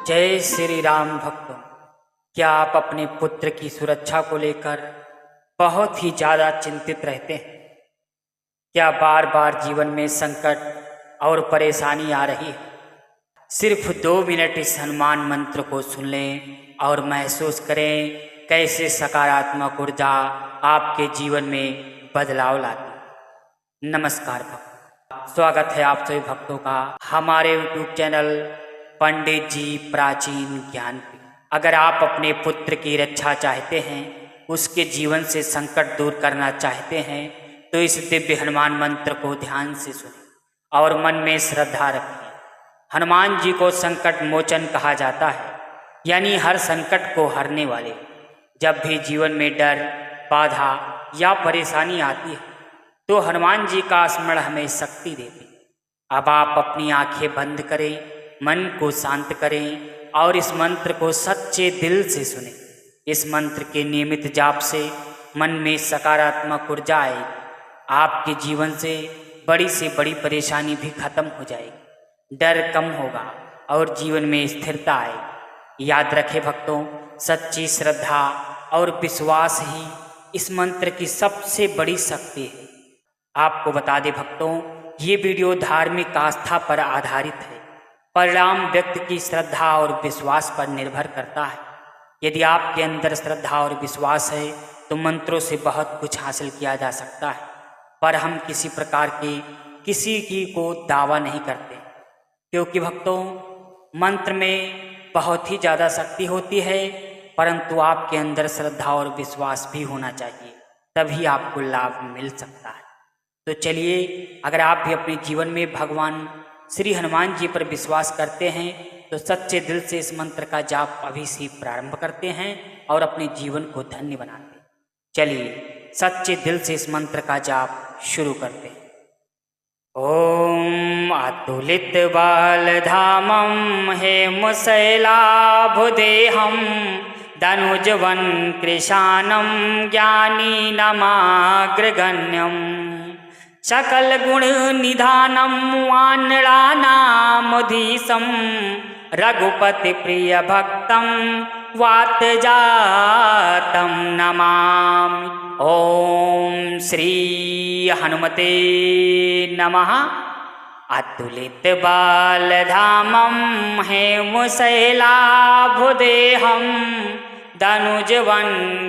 जय श्री राम भक्तों, क्या आप अपने पुत्र की सुरक्षा को लेकर बहुत ही ज़्यादा चिंतित रहते हैं? क्या बार बार जीवन में संकट और परेशानी आ रही है? सिर्फ 2 मिनट इस हनुमान मंत्र को सुन लें और महसूस करें कैसे सकारात्मक ऊर्जा आपके जीवन में बदलाव लाती है। नमस्कार भक्तों, स्वागत है आप सभी भक्तों का हमारे यूट्यूब चैनल पंडित जी प्राचीन ज्ञान पे। अगर आप अपने पुत्र की रक्षा चाहते हैं, उसके जीवन से संकट दूर करना चाहते हैं, तो इस दिव्य हनुमान मंत्र को ध्यान से सुनें और मन में श्रद्धा रखें। हनुमान जी को संकट मोचन कहा जाता है, यानी हर संकट को हरने वाले। जब भी जीवन में डर, बाधा या परेशानी आती है तो हनुमान जी का स्मरण हमें शक्ति देते हैं। अब आप अपनी आंखें बंद करें, मन को शांत करें और इस मंत्र को सच्चे दिल से सुनें। इस मंत्र के नियमित जाप से मन में सकारात्मक ऊर्जा आएगी, आपके जीवन से बड़ी परेशानी भी खत्म हो जाएगी, डर कम होगा और जीवन में स्थिरता आएगी। याद रखें भक्तों, सच्ची श्रद्धा और विश्वास ही इस मंत्र की सबसे बड़ी शक्ति है। आपको बता दें भक्तों, ये वीडियो धार्मिक आस्था पर आधारित है। परिणाम व्यक्ति की श्रद्धा और विश्वास पर निर्भर करता है। यदि आपके अंदर श्रद्धा और विश्वास है तो मंत्रों से बहुत कुछ हासिल किया जा सकता है, पर हम किसी प्रकार के किसी की को दावा नहीं करते, क्योंकि भक्तों मंत्र में बहुत ही ज़्यादा शक्ति होती है, परंतु आपके अंदर श्रद्धा और विश्वास भी होना चाहिए, तभी आपको लाभ मिल सकता है। तो चलिए, अगर आप भी अपने जीवन में भगवान श्री हनुमान जी पर विश्वास करते हैं तो सच्चे दिल से इस मंत्र का जाप अभी से प्रारंभ करते हैं और अपने जीवन को धन्य बनाते हैं। चलिए सच्चे दिल से इस मंत्र का जाप शुरू करते हैं। ओम अतुलित बालधामं हेमशैलाभुदेहं धनुजवन कृशानं ज्ञानीनमाग्रगण्यं सकल गुण निधानं वानराणामधीशं रघुपति प्रिय भक्तं वातजातं नमामि। ओम श्री हनुमते नमः। अतुलित बालधामं हेमशैलाभुदेहं धनुजवन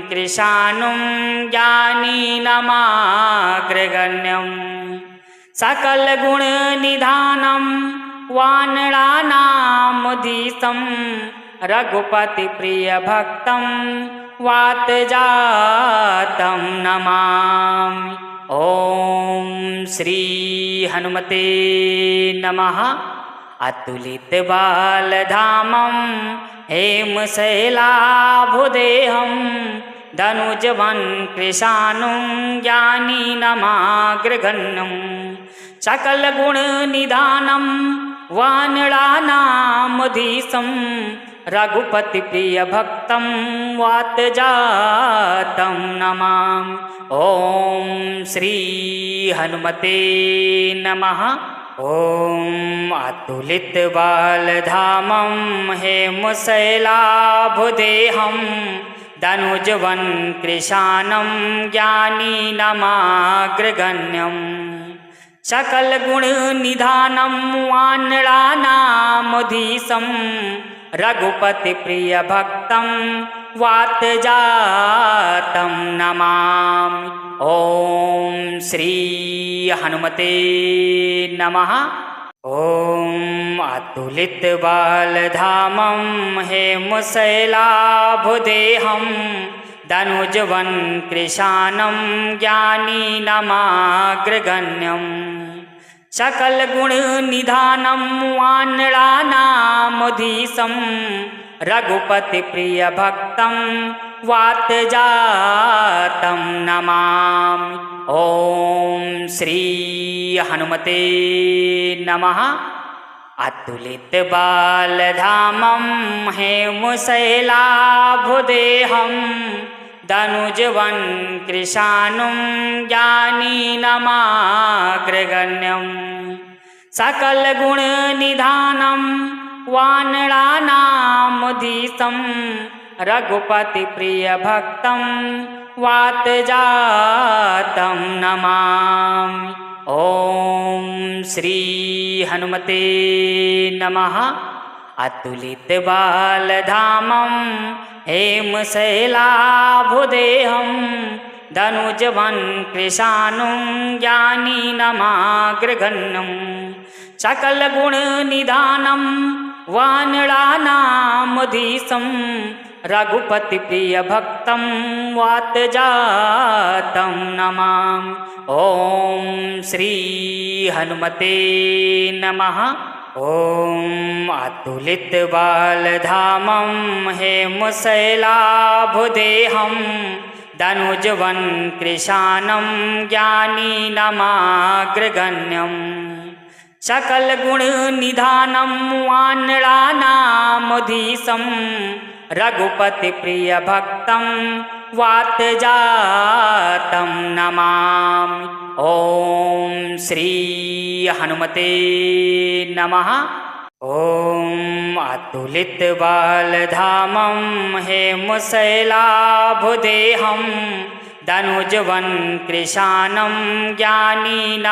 कृशानं ज्ञानीनमाग्रगण्यं सकल गुण निधानं वानराणामधीशं रघुपति प्रिय भक्तं वातजातं नमामि। ओम श्री हनुमते नमः। अतुलित बालधामं हेमशैलाभुदेहं धनुजवन कृशानं ज्ञानीनमाग्रगण्यं सकल गुण निधानं वानराणामधीशं रघुपति प्रिय भक्तं वातजातं नमामि। ओम श्री हनुमते नमः। ओम अतुलित बालधामं हेमशैलाभुदेहं धनुजवन कृशानं ज्ञानीनमाग्रगण्यं सकल गुण निधानं वानराणामधीशं रघुपति प्रिय भक्तं वातजातं नमामि। ओम श्री हनुमते नमः। ओम अतुलित बालधामं हेमशैलाभुदेहं धनुजवन कृशानं ज्ञानीनमाग्रगण्यं सकल गुण निधानं वानराणामधीशं रघुपति प्रिय भक्तं वातजातं नमामि। ओम श्री हनुमते नमः। अतुलित बालधामं हेमशैलाभुदेहं धनुजवन् कृशानुं ज्ञानीनमाग्रगण्यं सकलगुणनिधानं वानराणामधीशं रघुपतिप्रियभक्तं वातजातं नमामि। ॐ श्री हनुमते नमः। अतुलितबालधामं हेमशैलाभुदेहं धनुजवन् कृशानुं ज्ञानीनमाग्रगण्यं सकलगुणनिधानं वानराणामधीशं रघुपतिप्रियभक्तं वातजातं नमामि। ॐ श्री हनुमते नमः। ॐ अतुलितबालधामं हेमशैलाभुदेहं धनुजवन् कृशानं ज्ञानीनमाग्रगण्यं सकलगुणनिधानं वानराणामधीशं रघुपतिप्रियभक्तं वातजातं नमामि। ॐ श्री हनुमते नमः। ॐ अतुलितबालधामं हेमशैलाभुदेहं धनुजवन् कृशानं ज्ञानीनमाग्रगण्यं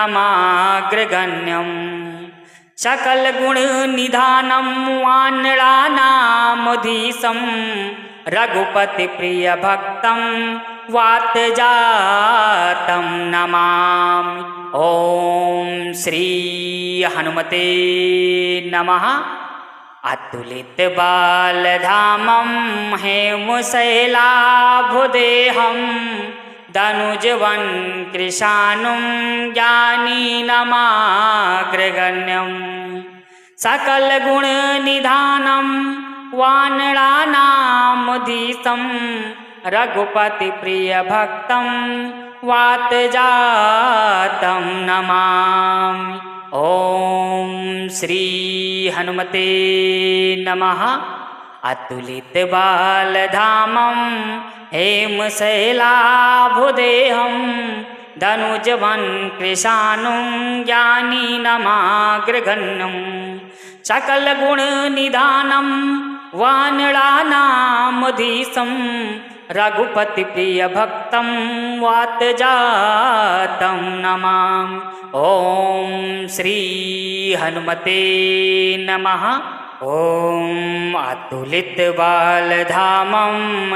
सकलगुणनिधानं वानराणामधीशं रघुपतिप्रियभक्तं वातजातं नमामि। ॐ श्री हनुमते नमः। अतुलितबालधामं हेमशैलाभुदेहं धनुजवन् कृशानुं ज्ञानीनमाग्रगण्यं सकलगुणनिधानं वानराणामधीशं रघुपतिप्रियभक्तं वातजातं नमामि। ॐ श्री हनुमते नमः। अतुलितबालधामं हेमशैलाभुदेहं धनुजवन् कृशानुं ज्ञानीनमाग्रगण्यं सकलगुणनिधानं वानराणामधीशं रघुपतिप्रियभक्तं वातजातं नमामि। ॐ श्री हनुमते नमः। ॐ अतुलितबालधामं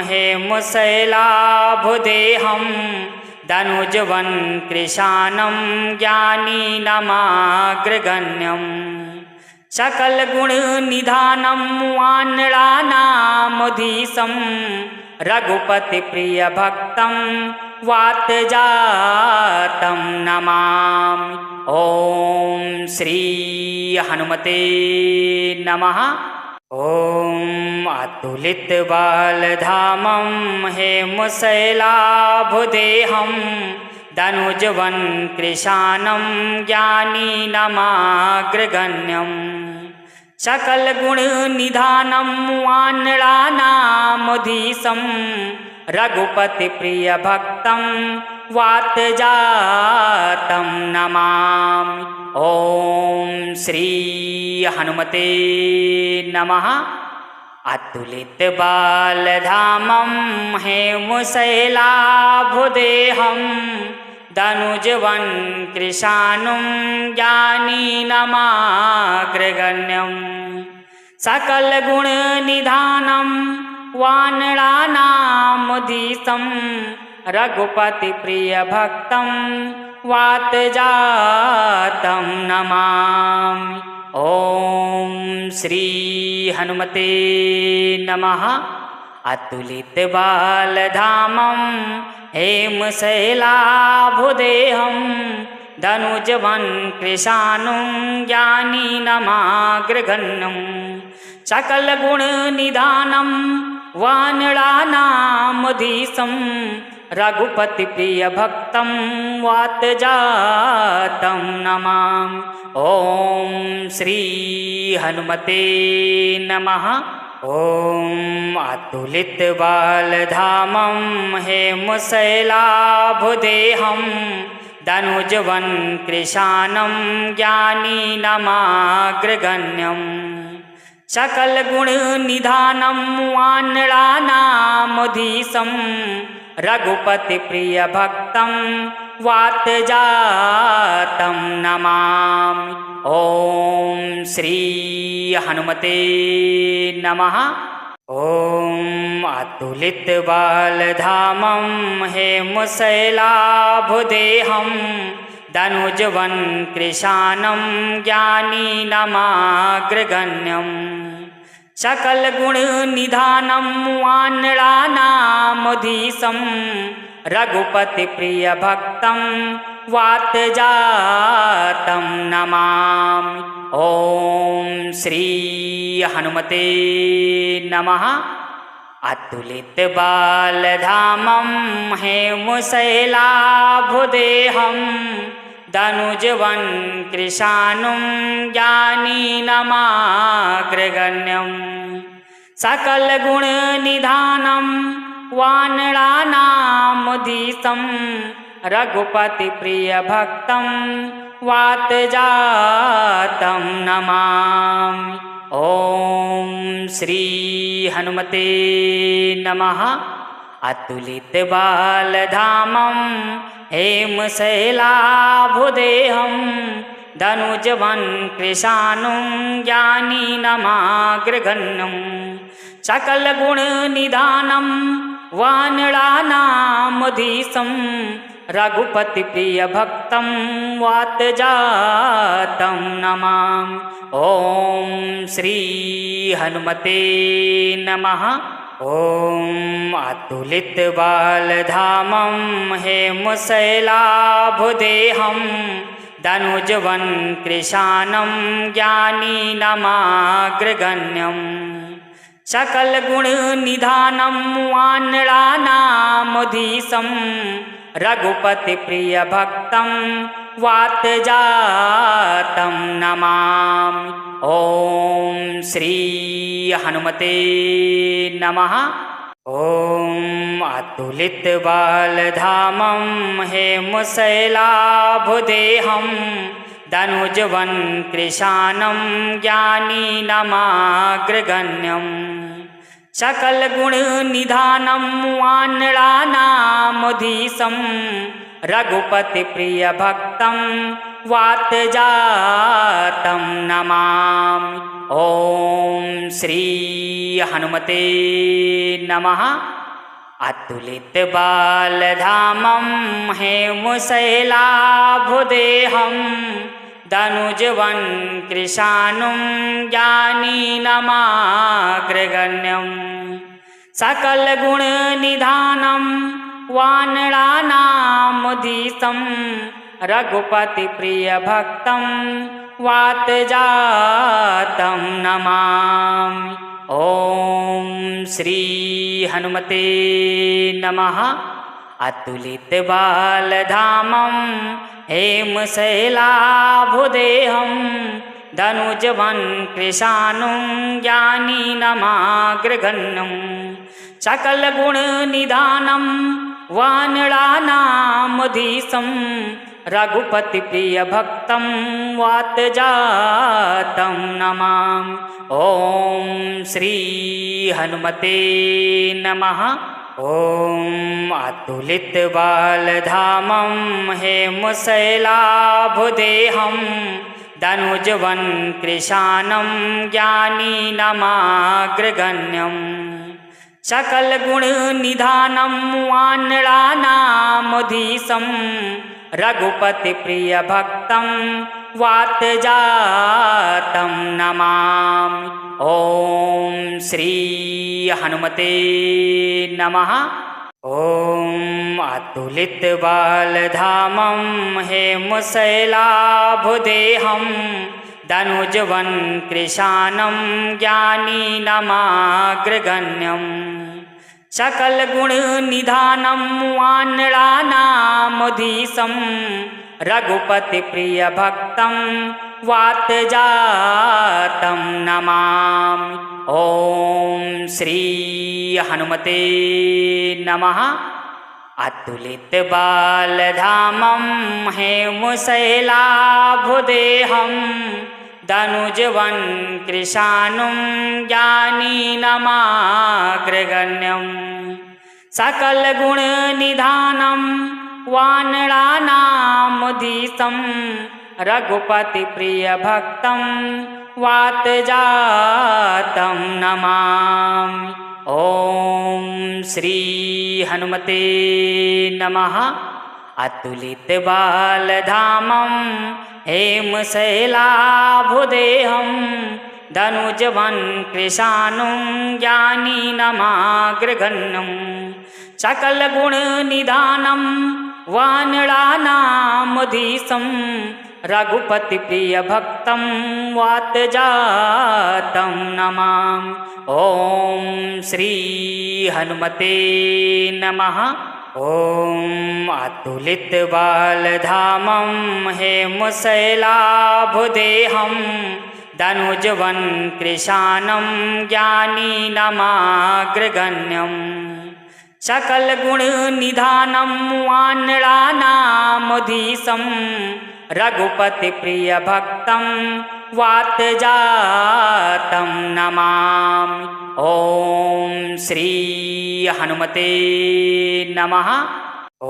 हेमशैलाभुदेहं धनुजवन् कृशानं ज्ञानीनमाग्रगण्यं सकलगुणनिधानं वानराणामधीशं रघुपतिप्रियभक्तं वातजातं नमामि। ॐ श्री हनुमते नमः। ॐ अतुलितबालधामं हेमशैलाभुदेहं धनुजवन् कृशानं ज्ञानीनमाग्रगण्यं सकलगुणनिधानं वानराणामधीशं रघुपतिप्रियभक्तं वातजातं नमामि। ॐ श्री हनुमते नमः। अतुलितबालधामं हेमशैलाभुदेहं धनुजवन् कृशानुं ज्ञानीनमाग्रगण्यं सकलगुणनिधानं वानराणामधीशं रघुपतिप्रियभक्तं वातजातं नमामि। ॐ श्री हनुमते नमः। अतुलितबालधामं हेमशैलाभुदेहं धनुजवन् कृशानुं ज्ञानीनमाग्रगण्यं सकलगुणनिधानं वानराणामधीशं रघुपतिप्रियभक्तं वातजातं नमामि। ॐ श्री हनुमते नमः। ॐ अतुलित बालधामं हेमशैलाभुदेहं दनुजवन कृशानं ज्ञानीनमाग्रगण्यं सकलगुणनिधानं वानराणामधीशं रघुपतिप्रियभक्तं वातजातं नमामि। ॐ श्री हनुमते नमः। ॐ अतुलित बालधामं हेमशैलाभुदेहं दनुजवन कृशानं ज्ञानीनमाग्रगण्यं सकलगुणनिधानं वानराणामधीशं रघुपतिप्रियभक्तं वातजातं नमामि। ॐ श्री हनुमते नमः। अतुलित बालधामं हेमशैलाभुदेहं दनुजवन कृशानं ज्ञानीनमाग्रगण्यं सकलगुणनिधानं वानराणामधीशं रघुपतिप्रियभक्तं वातजातं नमामि। ॐ श्री हनुमते नमः। अतुलित बालधामं हेमशैलाभुदेहं दनुजवन कृशानं ज्ञानीनमाग्रगण्यं सकलगुणनिधानं वानराणामधीशं रघुपतिप्रियभक्तं वातजातं नमामि। ॐ श्री हनुमते नमः। ॐ अतुलित बालधामं हेमशैलाभुदेहं दनुजवन कृशानं ज्ञानीनमाग्रगण्यं सकलगुणनिधानं वानराणामधीशं रघुपतिप्रियभक्तं वातजातं नमामि। ॐ श्री हनुमते नमः। ॐ अतुलित बालधामं हेमशैलाभुदेहं दनुजवन कृशानं ज्ञानीनमाग्रगण्यं सकलगुणनिधानं वानराणामधीशं रघुपतिप्रियभक्तं वातजातं नमामि। ॐ श्री हनुमते नमः। अतुलित बालधामं हेमशैलाभुदेहं दनुजवन कृशानं ज्ञानीनमाग्रगण्यं सकलगुणनिधानं वानराणामधीशं रघुपतिप्रियभक्तं वातजातं नमामि। ॐ श्री हनुमते नमः। अतुलित बालधामं हेमशैलाभुदेहं दनुजवन कृशानं ज्ञानीनमाग्रगण्यं सकलगुणनिधानं वानराणामधीशं रघुपतिप्रियभक्तं वातजातं नमामि। ॐ श्री हनुमते नमः। ॐ अतुलित बालधामं हेमशैलाभुदेहं दनुजवन कृशानं ज्ञानीनमाग्रगण्यं सकलगुणनिधानं वानराणामधीशं रघुपतिप्रियभक्तं वातजातं नमामि। ॐ श्री हनुमते नमः। ॐ अतुलित बालधामं हेमशैलाभुदेहं दनुजवन कृशानं ज्ञानीनमाग्रगण्यं सकलगुणनिधानं वानराणामधीशं रघुपतिप्रियभक्तं वातजातं नमामि। ओम श्री हनुमते नमः। अतुलित बालधामं हेमशैलाभुदेहं धनुजवन् कृशानुं ज्ञानीनमाग्रगण्यं सकलगुणनिधानं वानराणामधीशं रघुपतिप्रियभक्तं वातजातं नमामि। ओम श्री हनुमते नमः। अतुलित बालधामं हेमशैलाभुदेहं धनुजवन् कृशानुं ज्ञानीनमाग्रगण्यं सकलगुणनिधानं वानराणामधीशं रघुपतिप्रियभक्तं वातजातं नमामि। ओम श्री हनुमते नमः। ओम अतुलित बालधामं हेमशैलाभुदेहं धनुजवन् कृशानं ज्ञानीनमाग्रगण्यं सकलगुणनिधानं वानराणामधीशं रघुपतिप्रियभक्तं वातजातं नमामि। ओम श्री हनुमते नमः।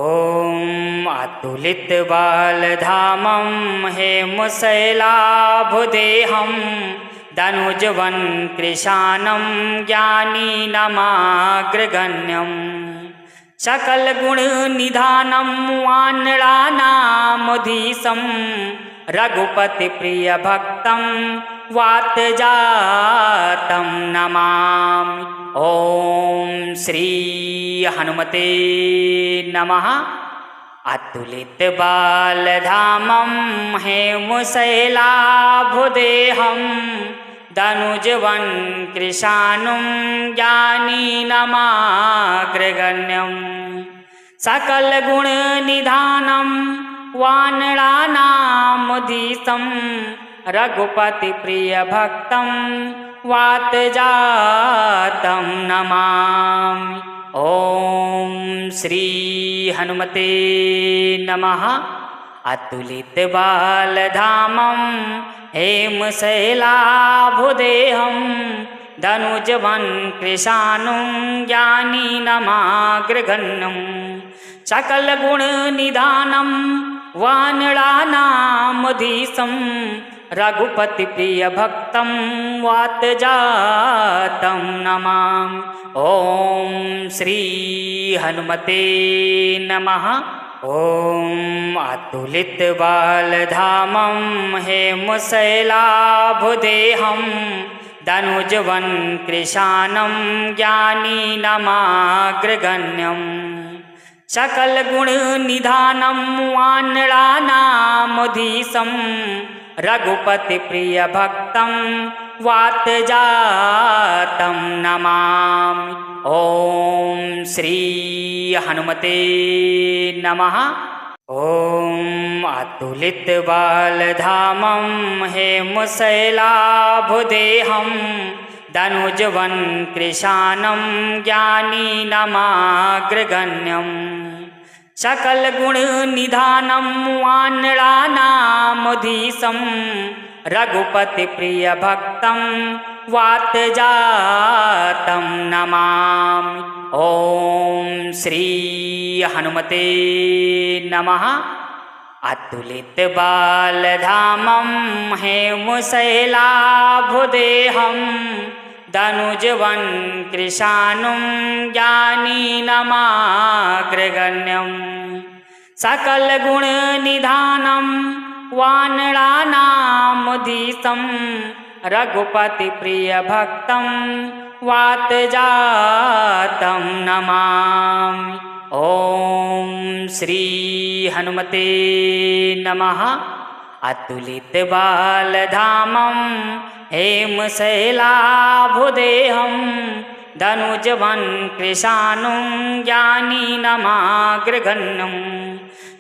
ओम अतुलित बालधामं हेमशैलाभुदेहं धनुजवन् कृशानं ज्ञानीनमाग्रगण्यं सकलगुणनिधानं वानराणामधीशं रघुपतिप्रियभक्तं वातजातं नमामि। ओम श्री हनुमते नमः। अतुलित बालधामं हेमशैलाभुदेहं धनुजवन् कृशानुं ज्ञानीनमाग्रगण्यं सकलगुणनिधानं वानराणामधीशं रघुपतिप्रियभक्तं वातजातं नमामि। ओम श्री हनुमते नमः। अतुलित बालधामं हेमशैलाभुदेहं धनुजवन् कृशानुं ज्ञानीनमाग्रगण्यं सकलगुणनिधानं वानराणामधीशं रघुपतिप्रियभक्तं वातजातं नमामि। ओम श्री हनुमते नमः। ओम अतुलित बालधामं हेमशैलाभुदेहं धनुजवन् कृशानं ज्ञानीनमाग्रगण्यं सकलगुणनिधानं वानराणामधीशं रघुपतिप्रियभक्तं वातजातं नमामि। ओम श्री हनुमते नमः। ओम अतुलित बालधामं हेमशैलाभुदेहं धनुजवन् कृशानं ज्ञानीनमाग्रगण्यं सकलगुणनिधानं वानराणामधीशं रघुपतिप्रियभक्तं वातजातं नमामि। ओम श्री हनुमते नमः। अतुलित बालधामं हेमशैलाभुदेहं धनुजवन् कृशानुं ज्ञानीनमाग्रगण्यं सकलगुणनिधानं वानराणामधीशं रघुपतिप्रियभक्तं वातजातं नमामि। ओम श्री हनुमते नमः। अतुलित बालधामं हेमशैलाभुदेहं धनुजवन् कृशानुं ज्ञानीनमाग्रगण्यं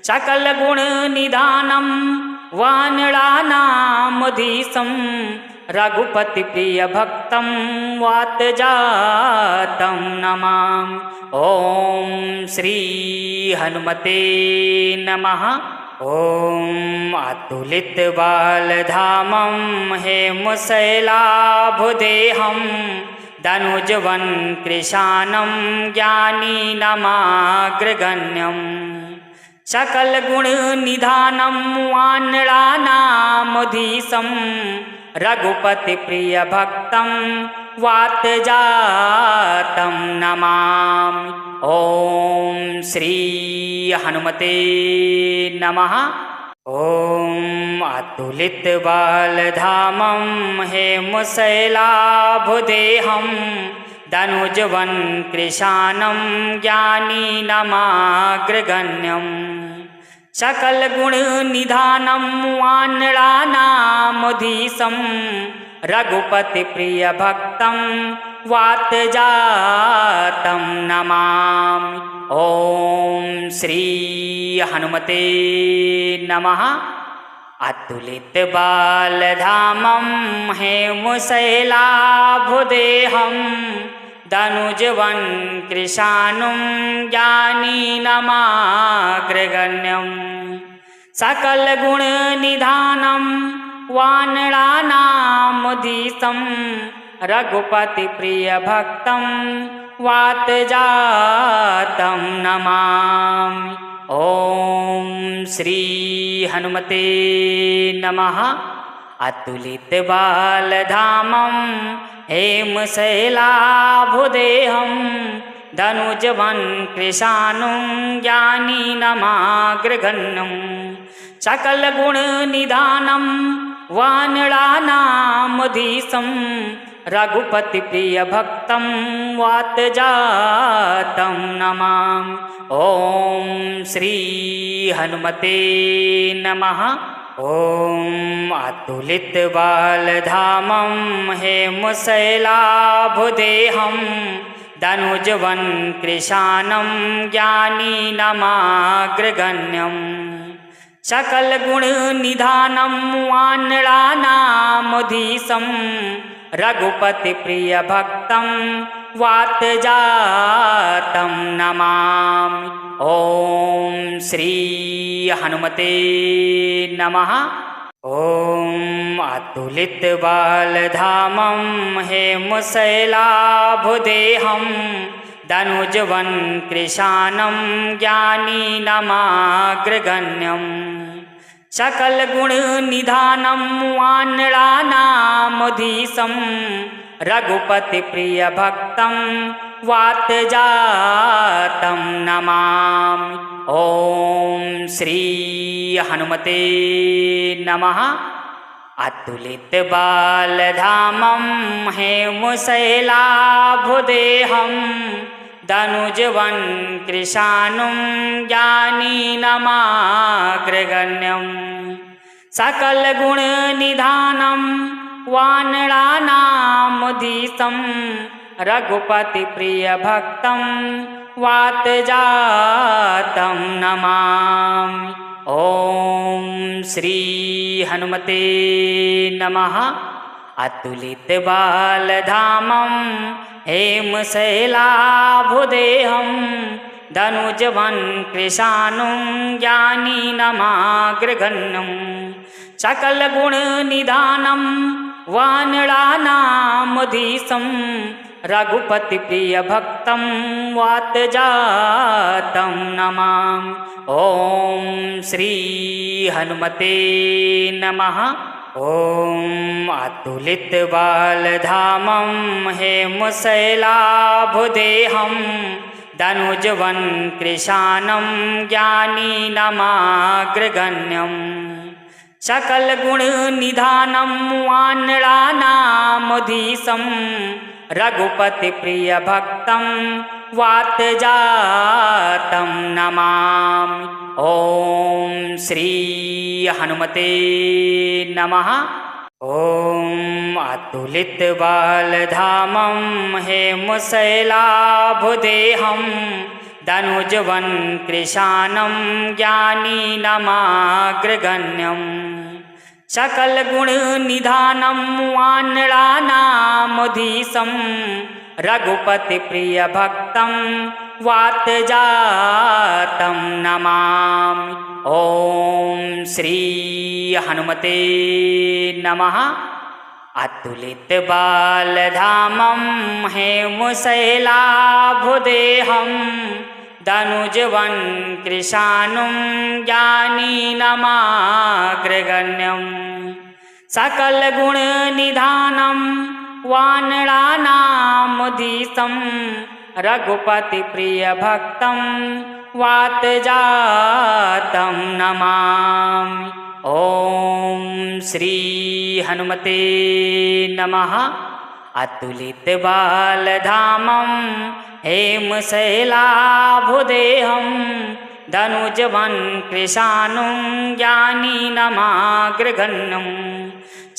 सकलगुणनिधानं वानराणामधीशं रघुपति प्रिय भक्तं वातजातं नमामि। ओम श्री हनुमते नमः। ओम अतुलित बालधामं हेमशैलाभुदेहं धनुजवन कृशानं ज्ञानीनमाग्रगण्यं सकल गुण निधानं वानराणामधीशं रघुपति प्रिय भक्तं वातजातं नमामि। ओम श्री हनुमते नमः। ओम अतुलित बालधामं हेमशैलाभुदेहं धनुजवन कृशानं ज्ञानीनमाग्रगण्यं सकल गुण निधानं वानराणामधीशं रघुपति प्रिय भक्तं वातजातं नमामि। ओम श्री हनुमते नमः। अतुलित बालधामं हेमशैलाभुदेहं धनुजवन कृशानं ज्ञानीनमाग्रगण्यं सकल गुण निधानं वानराणामधीशं रघुपति प्रिय भक्तं वातजातं नमामि। ओम श्री हनुमते नमः। अतुलित बालधामं हेमशैलाभुदेहं धनुजवन कृशानं ज्ञानीनमाग्रगण्यं सकल गुण निधानं वानराणामधीशं रघुपति प्रिय भक्तं वातजातं नमामि। ओम श्री हनुमते नमः। ओम अतुलित बालधामं हेमशैलाभुदेहं धनुजवन कृशानं ज्ञानीनमाग्रगण्यं सकल गुण निधानं वानराणामधीशं रघुपति प्रिय भक्तं वातजातं नमामि। ओम श्री हनुमते नमः। ओम अतुलित बालधामं हेमशैलाभुदेहं धनुजवन कृशानं ज्ञानीनमाग्रगण्यं सकल गुण निधानं वानराणामधीशं रघुपति प्रिय भक्तं वातजातं नमामि। ओम श्री हनुमते नमः। अतुलित बालधामं हेमशैलाभुदेहं धनुजवन कृशानं ज्ञानीनमाग्रगण्यं सकल गुण निधानं वानराणामधीशं रघुपति प्रिय भक्तं वातजातं नमामि। ओम श्री हनुमते नमः। अतुलित बालधामं हेमशैलाभुदेहं धनुजवन कृशानं ज्ञानीनमाग्रगण्यं सकल गुण निधानं वानराणामधीशं रघुपति प्रिय भक्तं वातजातं नमामि। ओम श्री हनुमते नमः। ओम अतुलित बालधामं हेमशैलाभुदेहं धनुजवन कृशानं ज्ञानीनमाग्रगण्यं सकल गुण निधानं वानराणामधीशं रघुपति प्रिय भक्तं वातजातं नमामि। ओम श्री हनुमते नमः। ओम अतुलित बालधामं हेमशैलाभुदेहं धनुजवन कृशानं ज्ञानीनमाग्रगण्यं सकलगुणनिधानं वानराणामधीशं रघुपतिप्रियभक्तं वातजातं नमामि। ॐ श्री हनुमते नमः। अतुलितबालधामं हेमशैलाभुदेहं धनुजवन् कृशानुं ज्ञानिनमाग्रगण्यं सकलगुणनिधानं वानराणामधीशं रघुपतिप्रियभक्तं वातजातं नमामि। ॐ श्री हनुमते नमः। अतुलितबालधामं हेमशैलाभुदेहं धनुजवन् कृशानुं ज्ञानिनमाग्रगण्यं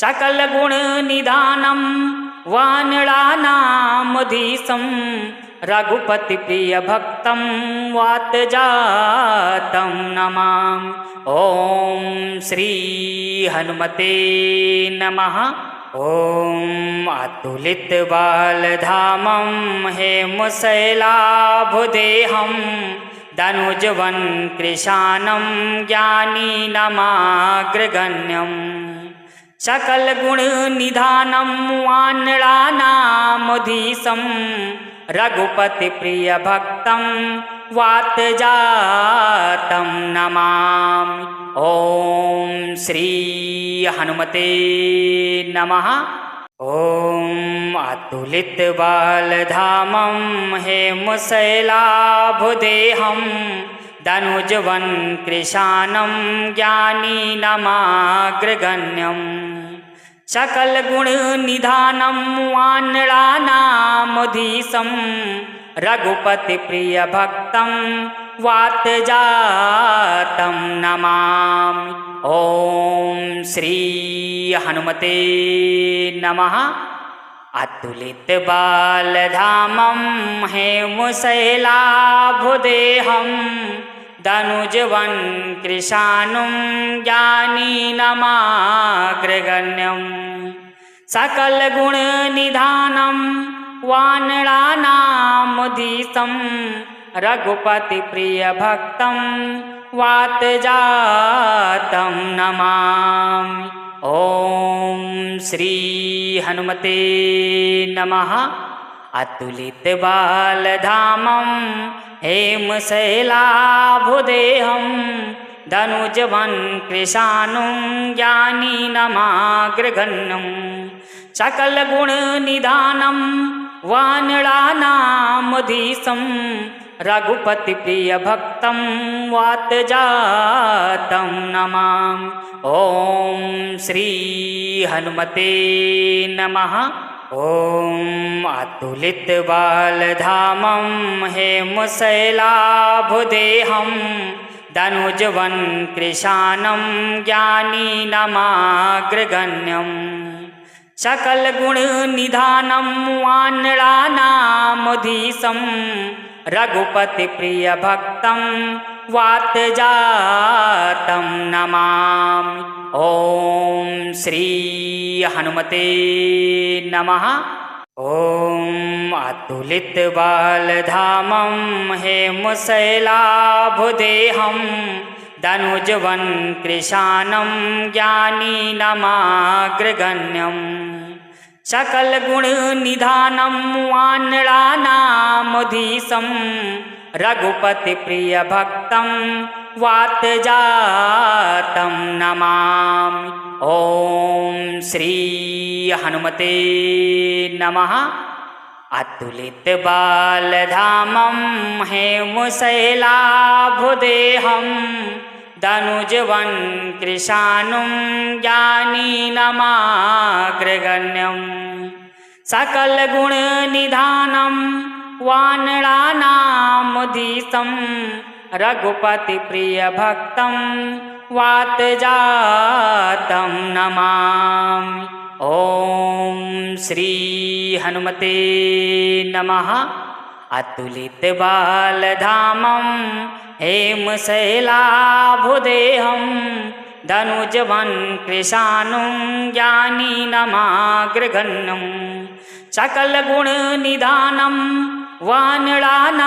सकलगुणनिधानं वानराणामधीशं रघुपतिप्रियभक्तं वातजातं नमामि। ॐ श्री हनुमते नमः। ॐ अतुलितबालधामं हेमशैलाभुदेहं धनुजवन् कृशानं ज्ञानिनमाग्रगण्यं सकलगुणनिधानं वानराणामधीशं रघुपतिप्रियभक्तं वातजातं नमामि। ॐ श्री हनुमते नमः। ॐ अतुलितबालधामं हेमशैलाभुदेहं धनुजवन् कृशानं ज्ञानिनमाग्रगण्यं सकलगुणनिधानं वानराणामधीशं रघुपतिप्रियभक्तं वातजातं नमामि। ॐ श्री हनुमते नमः। अतुलितबालधामं हेमशैलाभुदेहं धनुजवन् कृशानुं ज्ञानिनमाग्रगण्यं सकलगुणनिधानं वानराणामधीशं रघुपतिप्रियभक्तं वातजातं नमामि। ॐ श्री हनुमते नमः। अतुलितबालधामं हेमशैलाभुदेहं धनुजवन् कृशानुं ज्ञानिनमाग्रगण्यं सकलगुणनिधानं वानराणामधीशं रघुपतिप्रियभक्तं वातजातं नमामि। ॐ श्री हनुमते नमः। ॐ अतुलितबालधामं हेमशैलाभुदेहं धनुजवन् कृशानं ज्ञानिनमाग्रगण्यं सकलगुणनिधानं वानराणामधीशं रघुपतिप्रियभक्तं वातजातं नमामि। ॐ श्री हनुमते नमः। ॐ अतुलितबालधामं हेमशैलाभुदेहं धनुजवन् कृशानं ज्ञानिनमाग्रगण्यं सकलगुणनिधानं वानराणामधीशं रघुपतिप्रियभक्तं वातजातं नमामि। ॐ श्री हनुमते नमः। अतुलितबालधामं हेमशैलाभुदेहं धनुजवन् कृशानुं ज्ञानिनमाग्रगण्यं सकलगुणनिधानं वानराणामधीशं रघुपतिप्रियभक्तं वातजातं नमामि। ॐ श्री हनुमते नमः। अतुलितबालधामं हेमशैलाभुदेहं धनुजवन् कृशानुं ज्ञानीनमाग्रगण्यं सकलगुणनिधानं वानराणामधीशं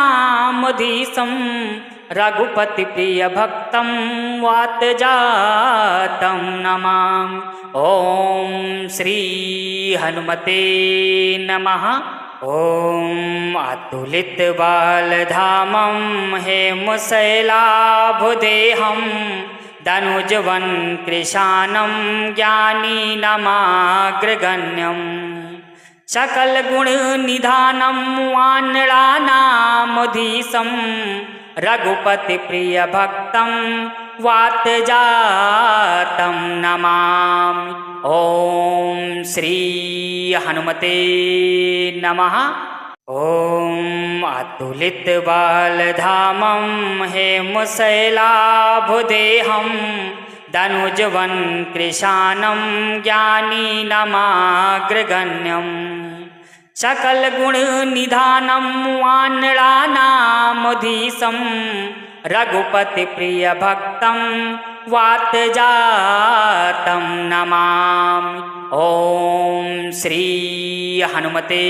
रघुपतिप्रियभक्तं वातजातं नमामि। ॐ श्री हनुमते नमः। ॐ अतुलितबालधामं हेमशैलाभुदेहं धनुजवन् कृशानं ज्ञानीनमाग्रगण्यं सकलगुणनिधानं वानराणामधीशं रघुपतिप्रियभक्तं वातजातं नमामि। ॐ श्री हनुमते नमः। ॐ अतुलितबालधामं हेमशैलाभुदेहं धनुजवन् कृशानं ज्ञानीनमाग्रगण्यं सकलगुणनिधानं वानराणामधीशं रघुपतिप्रियभक्तं वातजातं नमामि। ॐ श्री हनुमते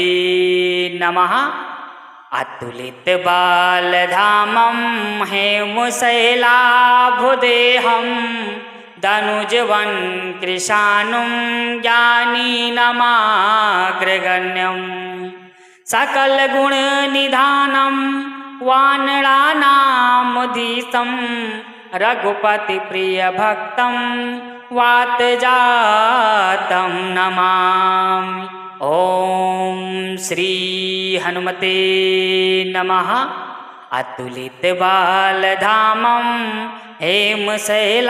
नमः। अतुलितबालधामं हेमशैलाभुदेहं धनुजवन् कृशानुं ज्ञानीनमाग्रगण्यं सकलगुणनिधानं वानराणामधीशं रघुपतिप्रियभक्तं वातजातं नमामि। ॐ श्री हनुमते नमः। अतुलितबालधामं हेमशैलाभुदेहं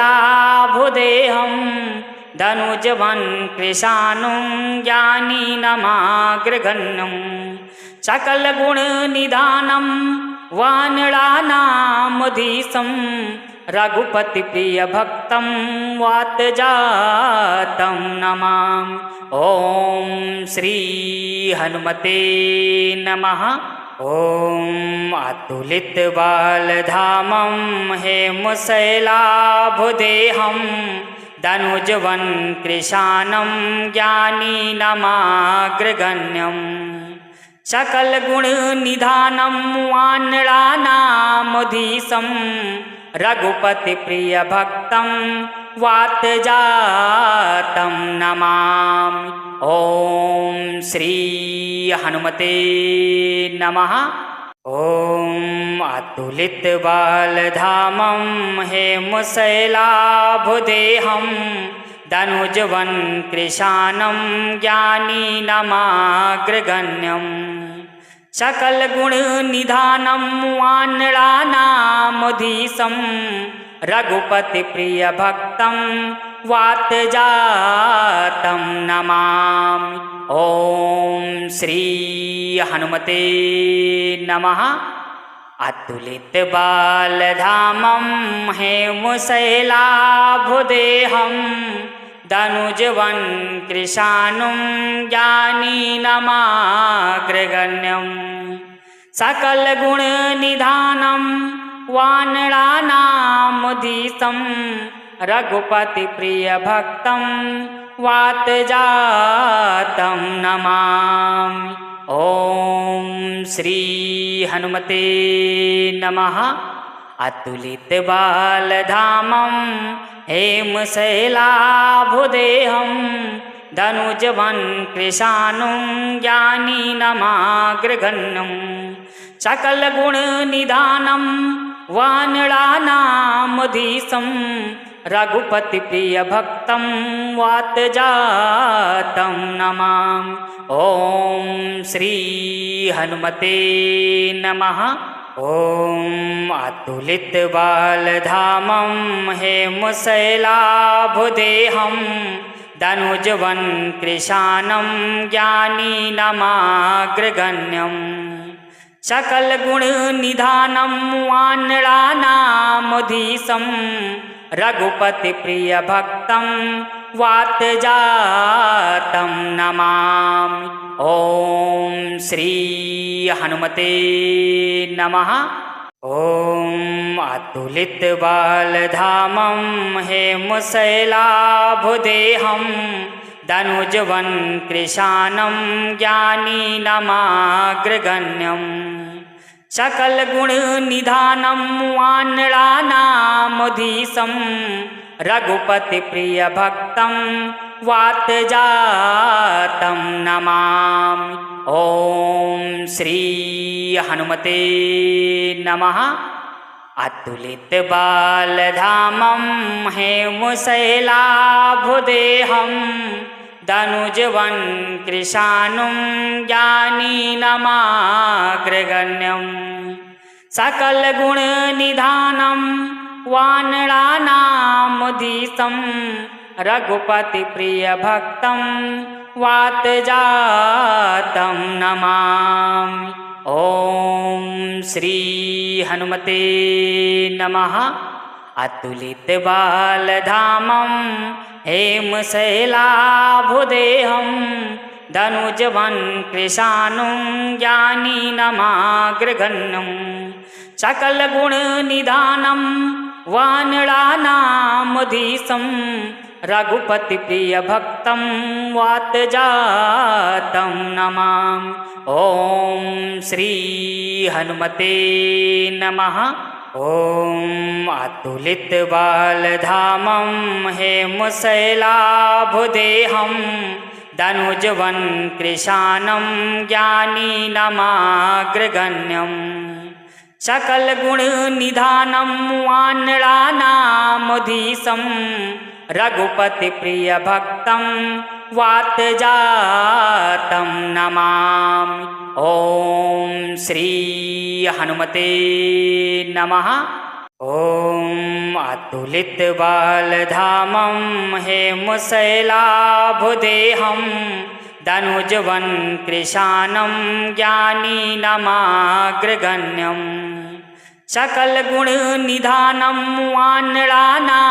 धनुजवन् कृशानुं ज्ञानीनमाग्रगण्यं सकलगुणनिधानं वानराणामधीशं रघुपतिप्रियभक्तं वातजातं नमामि। ॐ श्री हनुमते नमः। ॐ अतुलितबालधामं हेमशैलाभुदेहं धनुजवन् कृशानं ज्ञानीनमाग्रगण्यं सकलगुणनिधानं वानराणामधीशं रघुपतिप्रियभक्तं वातजातं नमामि। ॐ श्री हनुमते नमः। ॐ अतुलितबालधामं हेमशैलाभुदेहं धनुजवन् कृशानं ज्ञानीनमाग्रगण्यं सकलगुणनिधानं वानराणामधीशं रघुपतिप्रियभक्तं वातजातं नमामि। ॐ श्री हनुमते नमः। अतुलितबालधामं हेमशैलाभुदेहं धनुजवन् कृशानुं ज्ञानीनमाग्रगण्यं सकलगुणनिधानं वानराणामधीशं रघुपतिप्रियभक्तं वातजातं नमामि। ॐ श्री हनुमते नमः। अतुलितबालधामं हेमशैलाभुदेहं धनुजवन् कृशानुं ज्ञानीनमाग्रगण्यं सकलगुणनिधानं वानराणामधीशं रघुपतिप्रियभक्तं वातजातं नमामि। ॐ श्री हनुमते नमः। ॐ अतुलितबालधामं हेमशैलाभुदेहं धनुजवन् कृशानं ज्ञानीनमाग्रगण्यं सकलगुणनिधानं वानराणामधीशं रघुपतिप्रियभक्तं वातजातं नमामि। ॐ श्री हनुमते नमः। ॐ अतुलितबालधामं हेमशैलाभुदेहं दनुजवन् कृशानं ज्ञानीनमाग्रगण्यं सकलगुणनिधानं वानराणामधीशं रघुपतिप्रियभक्तं वातजातं नमामि। ॐ श्री हनुमते नमः। अतुलितबालधामं हेमशैलाभुदेहं दनुजवन् कृशानुं ज्ञानीनमाग्रगण्यं सकलगुणनिधानं वानराणामधीशं रघुपतिप्रियभक्तं वातजातं नमामि। ॐ श्री हनुमते नमः। अतुलितबालधामं हेमशैलाभुदेहं दनुजवन् कृशानुं ज्ञानीनमाग्रगण्यं सकलगुणनिधानं वानराणामधीशं रघुपतिप्रियभक्तं वातजातं नमामि। ॐ श्री हनुमते नमः। ॐ अतुलितबालधामं हेमशैलाभुदेहं दनुजवन् कृशानं ज्ञानीनमाग्रगण्यं सकलगुणनिधानं वानराणामधीशं रघुपतिप्रियभक्तं वातजातं नमामि। ॐ श्री हनुमते नमः। ॐ अतुलितबालधामं हेमशैलाभुदेहं दनुजवन् कृशानं ज्ञानीनमाग्रगण्यं सकलगुणनिधानं वानराणामधीशं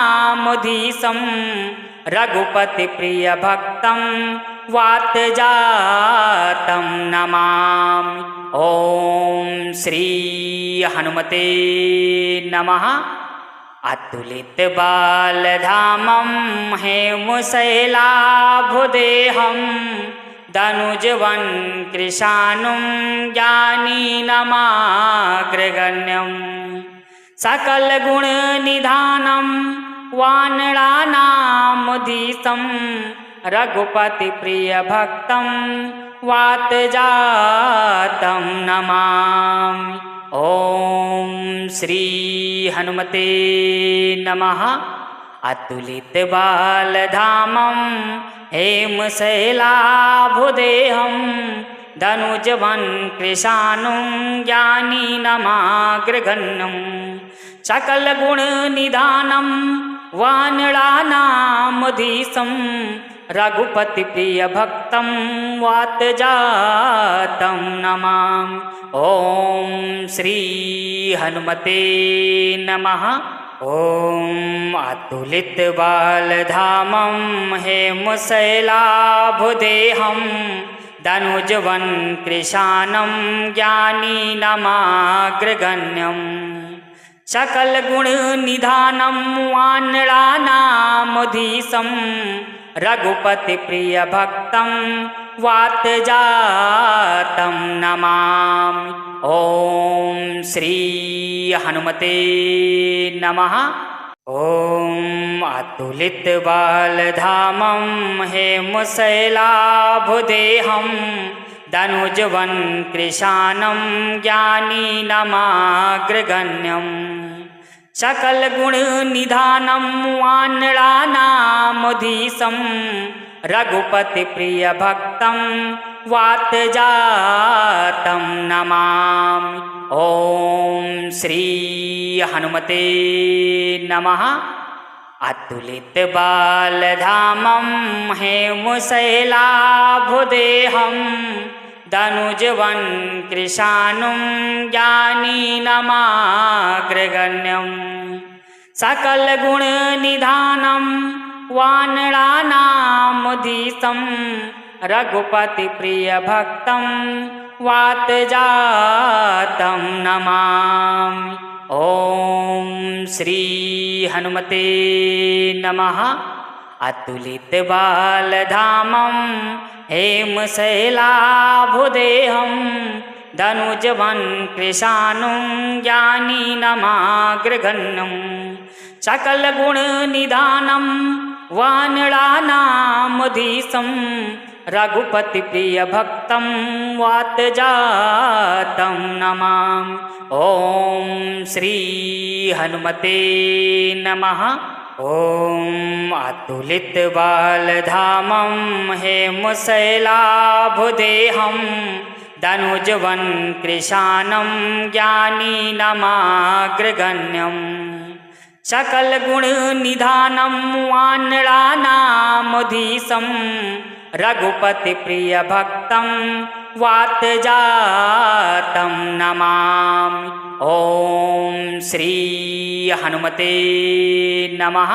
रघुपतिप्रियभक्तं वातजातं नमामि। ॐ श्री हनुमते नमः। अतुलितबालधामं हेमशैलाभुदेहं दनुजवन् कृशानुं ज्ञानीनमाग्रगण्यं सकलगुणनिधानं वानराणामधीशं रघुपतिप्रियभक्तं वातजातं नमामि। ॐ श्री हनुमते नमः। अतुलितबालधामं हेमशैलाभुदेहं दनुजवन् कृशानुं ज्ञानीनमाग्रगण्यं सकलगुणनिधानं वानराणामधीशं रघुपतिप्रियभक्तं वातजातं नमामि। ॐ श्री हनुमते नमः। ॐ अतुलितबालधामं हेमशैलाभुदेहं दनुजवन् कृशानं ज्ञानीनमाग्रगण्यं सकलगुणनिधानं वानराणामधीशं रघुपतिप्रियभक्तं वातजातं नमामि। ॐ श्री हनुमते नमः। ॐ अतुलितबालधामं हेमशैलाभुदेहं दनुजवन् कृशानं ज्ञानीनमाग्रगण्यं सकलगुणनिधानं वानराणामधीशं रघुपतिप्रियभक्तं वातजातं नमामि। ॐ श्री हनुमते नमः। अतुलितबालधामं हेमशैलाभुदेहं दनुजवन् कृशानुं ज्ञानीनमाग्रगण्यं सकलगुणनिधानं वानराणामधीशं रघुपतिप्रियभक्तं वातजातं नमामि। ॐ श्री हनुमते नमः। अतुलितबालधामं हेमशैलाभुदेहं धनुजवन्कृशानुं ज्ञानिनमाग्रगण्यं सकलगुणनिधानं वानराणामधीशं रघुपतिप्रियभक्तं वातजातं नमामि। ॐ श्री हनुमते नमः। ॐ अतुलितबालधामं हेमशैलाभुदेहं धनुजवन्कृशानं ज्ञानिनमाग्रगण्यं सकलगुणनिधानं वानराणामधीशं रघुपतिप्रियभक्तं वातजातं नमामि। ॐ श्री हनुमते नमः।